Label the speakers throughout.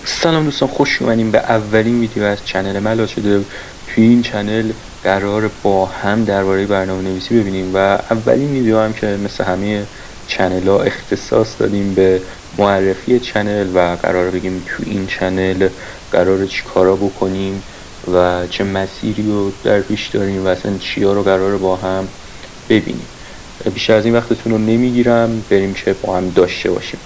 Speaker 1: سلام دوستان، خوش اومدیم به اولین ویدیو از چنل ملا شده. توی این چنل قرار با هم درباره برنامه نویسی ببینیم و اولین ویدیو هم که مثل همه چنل ها اختصاص دادیم به معرفی چنل و قرار بگیم تو این چنل قرار چی کارا بکنیم و چه مسیری رو در پیش داریم و اصلا چیا رو قرار با هم ببینیم. بیشتر از این وقتتون رو نمیگیرم، بریم که با هم داشته باشیم.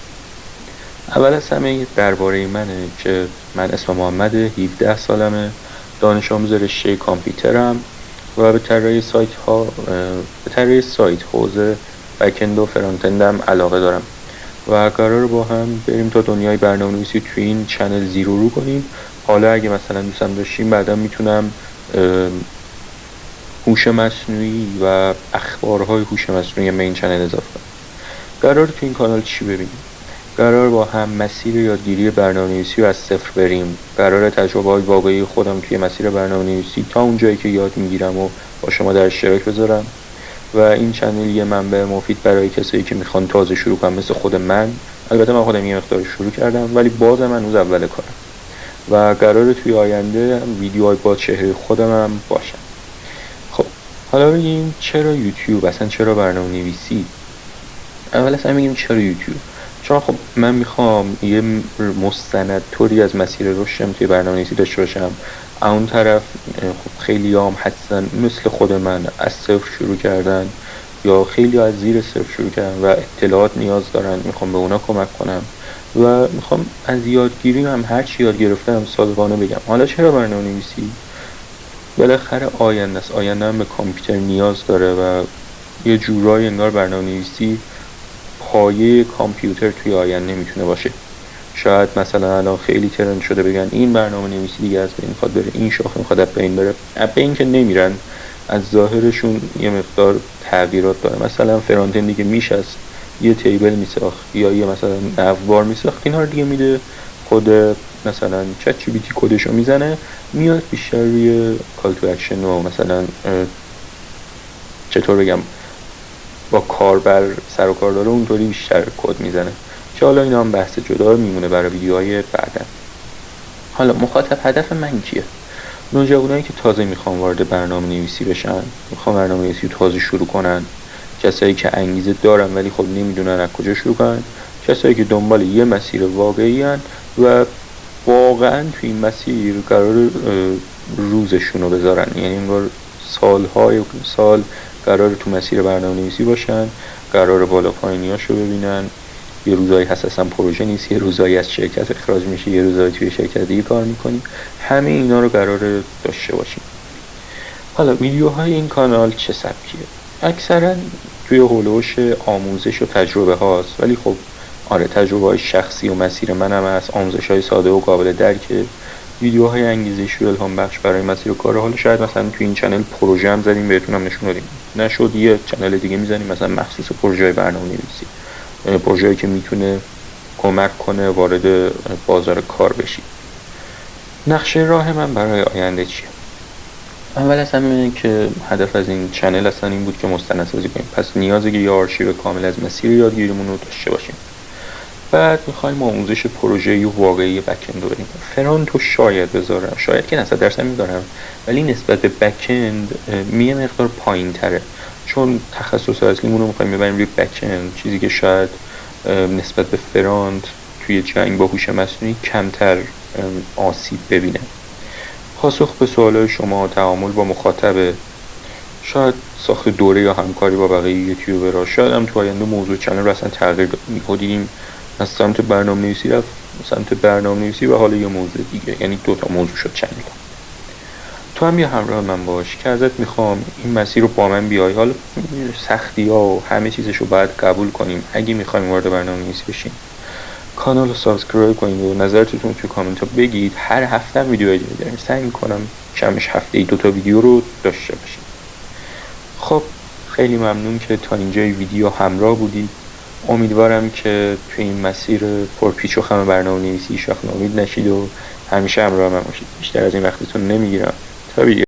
Speaker 1: اول از همه درباره منه که من اسمم محمده، 17 سالمه، دانش آموز رشته کامپیوترم و به طراحی سایت حوزه بک‌اند و فرانتندم علاقه دارم و قرار با هم بریم تا دنیای برنامه‌نویسی توی این چنل زیرو رو کنیم. حالا اگه مثلا دوستم داشتیم بعدا میتونم هوش مصنوعی و اخبارهای هوش مصنوعی به این چنل اضافه کنم. قرار تو این کانال چی ببینیم؟ قرار با هم مسیر یادگیری برنامه‌نویسی رو از صفر بریم. قرار تجربه‌های واقعی خودم توی مسیر برنامه‌نویسی تا اون جایی که یاد میگیرم و با شما در اشتراک بذارم و این چنل یه منبع مفید برای کسایی که میخوان تازه شروع کنن مثل خود من. البته من خودم یه مقدار شروع کردم ولی بازم هنوز اول کارم و قرار توی آینده ویدیوهای با چهره خودم هم باشن. خب حالا بگیم چرا یوتیوب، اصلا چرا برنامه‌نویسی؟ اول از همه بگیم چرا یوتیوب. چون خب من میخوام یه مستند طوری از مسیر رشدم توی برنامه‌نویسی داشته باشم. اون طرف خب خیلی هم هستن مثل خود من از صفر شروع کردن یا خیلی از زیر صفر شروع کردن و اطلاعات نیاز دارن، میخوام به اونا کمک کنم و میخوام از یادگیری هم هر چی یاد گرفتم صادقانه بگم. حالا چرا برنامه‌نویسی؟ بالاخره آینده است، آینده هم به کامپیوتر نیاز داره و یه جورایی انگار برنامه‌نویسی پایه کامپیوتر توی آینده میتونه باشه. شاید مثلا الان خیلی ترند شده بگن این برنامه نویسی دیگه از بین میخواد بره، این شاخه میخواد از بین بره. از بین که نمیرن، از ظاهرشون یه مقدار تغییرات داره. مثلا فرانت اند دیگه میشست یه تیبل میساخت یا یه مثلا نوبار میساخت، اینا رو دیگه میده خود مثلا چت جی پی تی کدشو میزنه، میاد بیشتر روی کال تو اکشن و مثلا چطور بگم با کاربر سر و کار داره اونطوری بیشتر کد میزنه که حالا اینا هم بحث جدا میمونه برای ویدیوهای بعدن. حالا مخاطب هدف من کیه؟ نوجوانایی که تازه میخوان وارد برنامه نویسی بشن، میخوان برنامه نویسی تازه شروع کنن، کسایی که انگیزه دارن ولی خب نمیدونن از کجا شروع کنن، کسایی که دنبال یه مسیر واقعی هن و واقعا توی این مسیر قرار روزشون رو بذارن، یعنی انگار سالهای سال قرار تو مسیر برنامه نویسی باشن، قرار بالا پایینیاشو ببینن. یه روزایی هست اصلا پروژه نیست، یه روزایی از شرکت اخراج میشه، یه روزایی توی شرکت دیگه کار میکنیم. همه اینا رو قرار داشته باشیم. حالا ویدیوهای این کانال چه سبکیه؟ اکثرا توی هولوش آموزش و تجربه هاست، ولی خب آره تجربه های شخصی و مسیر منم هست، آموزش های ساده و قابل درکه، ویدیوهای انگیزشی و الهام بخش برای مسیر کار. حالا شاید مثلا توی این چنل پروژه هم زدیم بهتونم نشون دادیم، نشد یه چنل دیگه میزنیم مثلا مخصوص پروژه برنامه‌نویسی، پروژه‌ای که میتونه کمک کنه وارد بازار کار بشی. نقشه راه من برای آینده چیه؟ اول از همه که هدف از این چنل اصلا این بود که مستندسازی کنیم، پس نیازه که یه آرشیو کامل از مسیر یادگیریمون رو داشته باشیم. بعد میخوایم آموزش پروژه‌ای واقعی بک‌اند رو بریم. فرانت رو شاید بذارم، شاید که 90% میذارم، ولی نسبت به بک‌اند یه مقدار پایین‌تره، چون تخصص اصلیمون رو میخوایم ببریم روی بک‌اند، چیزی که شاید نسبت به فرانت توی جنگ با هوش مصنوعی کمتر آسیب ببینه. پاسخ به سوالای شما، تعامل با مخاطب، شاید ساخت دوره یا همکاری با بقیه یوتیوبرها، شاید هم تو آینده موضوع چنل رو اصلا تغییر دیدیم از سمت برنامه‌نویسی رفت سمت برنامه‌نویسی و حالا یه موضوع دیگه، یعنی 2 تا موضوع شد چنل. تو هم یه همراه من باش که ازت میخوام این مسیر رو با من بیای. حالا سختی ها و همه چیزش رو باید قبول کنیم اگه میخوایم وارد برنامه‌نویسی بشیم. کانال رو سابسکرایب کنید و نظرتون تو کامنت ها بگید. هر هفته ویدیو جدید داریم، سعی میکنم کمش هفته 2 تا ویدیو رو داشته باشیم. خب خیلی ممنون که تا اینجای ویدیو همراه بودید. امیدوارم که توی این مسیر پرپیچ و خم برنامه‌نویسی شاخ ناامید نشید و همیشه همراه من باشید. بیشتر از این وقتتون نمیگیرم. تا ویدیو